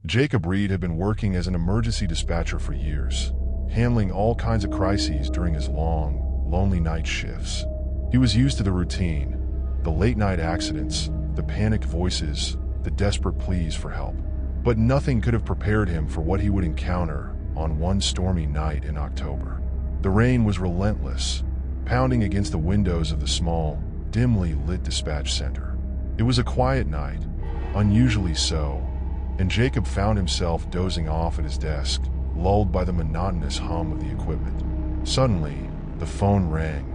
Jacob Reed had been working as an emergency dispatcher for years, handling all kinds of crises during his long, lonely night shifts. He was used to the routine, the late-night accidents, the panicked voices, the desperate pleas for help. But nothing could have prepared him for what he would encounter on one stormy night in October. The rain was relentless, pounding against the windows of the small, dimly lit dispatch center. It was a quiet night, unusually so, and Jacob found himself dozing off at his desk, lulled by the monotonous hum of the equipment. Suddenly, the phone rang,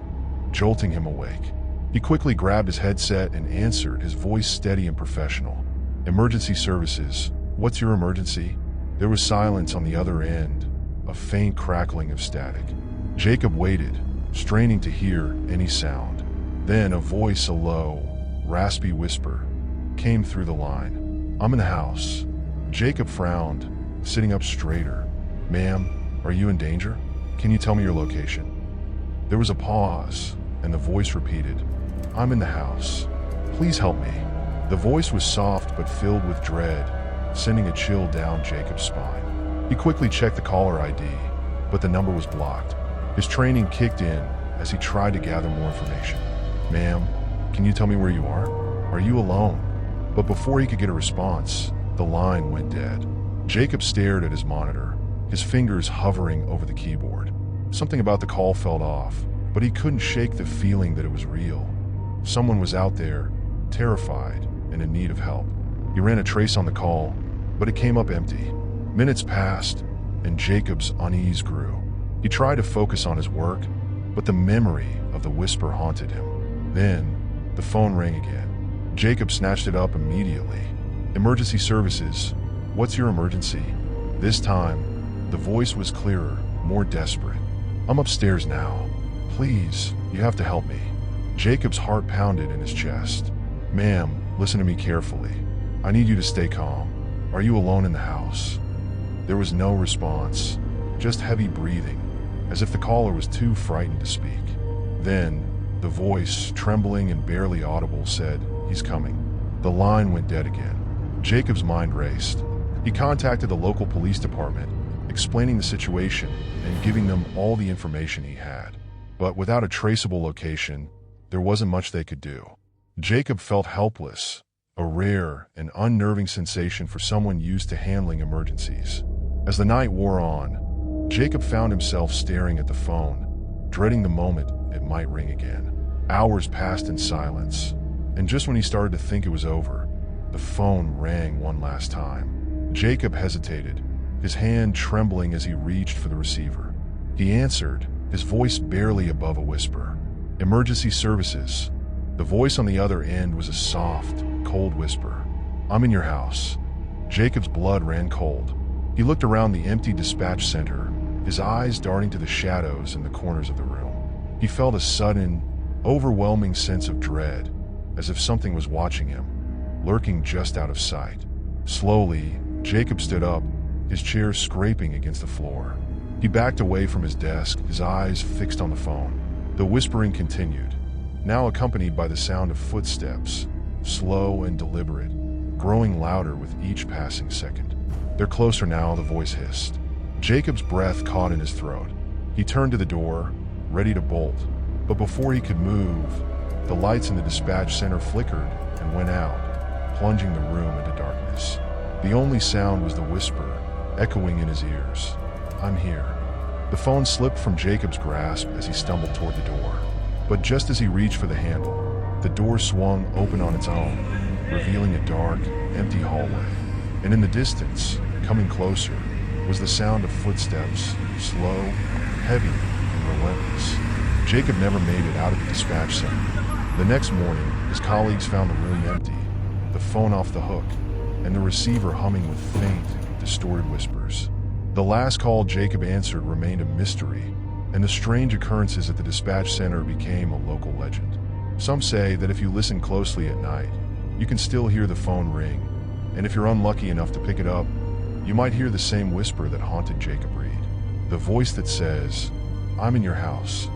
jolting him awake. He quickly grabbed his headset and answered, his voice steady and professional. "Emergency services. What's your emergency?" There was silence on the other end, a faint crackling of static. Jacob waited, straining to hear any sound. Then a voice, a low, raspy whisper, came through the line. "I'm in the house." Jacob frowned, sitting up straighter. "Ma'am, are you in danger? Can you tell me your location?" There was a pause, and the voice repeated, "I'm in the house. Please help me." The voice was soft but filled with dread, sending a chill down Jacob's spine. He quickly checked the caller ID, but the number was blocked. His training kicked in as he tried to gather more information. "Ma'am, can you tell me where you are? Are you alone?" But before he could get a response, the line went dead. Jacob stared at his monitor, his fingers hovering over the keyboard. Something about the call felt off, but he couldn't shake the feeling that it was real. Someone was out there, terrified and in need of help. He ran a trace on the call, but it came up empty. Minutes passed, and Jacob's unease grew. He tried to focus on his work, but the memory of the whisper haunted him. Then, the phone rang again. Jacob snatched it up immediately. "Emergency services. What's your emergency?" This time, the voice was clearer, more desperate. "I'm upstairs now. Please, you have to help me." Jacob's heart pounded in his chest. "Ma'am, listen to me carefully. I need you to stay calm. Are you alone in the house?" There was no response, just heavy breathing, as if the caller was too frightened to speak. Then, the voice, trembling and barely audible, said, "He's coming." The line went dead again. Jacob's mind raced. He contacted the local police department, explaining the situation and giving them all the information he had. But without a traceable location, there wasn't much they could do. Jacob felt helpless, a rare and unnerving sensation for someone used to handling emergencies. As the night wore on, Jacob found himself staring at the phone, dreading the moment it might ring again. Hours passed in silence, and just when he started to think it was over, the phone rang one last time. Jacob hesitated, his hand trembling as he reached for the receiver. He answered, his voice barely above a whisper. "Emergency services." The voice on the other end was a soft, cold whisper. "I'm in your house." Jacob's blood ran cold. He looked around the empty dispatch center, his eyes darting to the shadows in the corners of the room. He felt a sudden, overwhelming sense of dread, as if something was watching him, lurking just out of sight. Slowly, Jacob stood up, his chair scraping against the floor. He backed away from his desk, his eyes fixed on the phone. The whispering continued, now accompanied by the sound of footsteps, slow and deliberate, growing louder with each passing second. "They're closer now," the voice hissed. Jacob's breath caught in his throat. He turned to the door, ready to bolt, but before he could move, the lights in the dispatch center flickered and went out, plunging the room into darkness. The only sound was the whisper, echoing in his ears. "I'm here." The phone slipped from Jacob's grasp as he stumbled toward the door. But just as he reached for the handle, the door swung open on its own, revealing a dark, empty hallway. And in the distance, coming closer, was the sound of footsteps, slow, heavy, and relentless. Jacob never made it out of the dispatch center. The next morning, his colleagues found the room empty, the phone off the hook, and the receiver humming with faint, distorted whispers. The last call Jacob answered remained a mystery, and the strange occurrences at the dispatch center became a local legend. Some say that if you listen closely at night, you can still hear the phone ring, and if you're unlucky enough to pick it up, you might hear the same whisper that haunted Jacob Reed. The voice that says, "I'm in your house."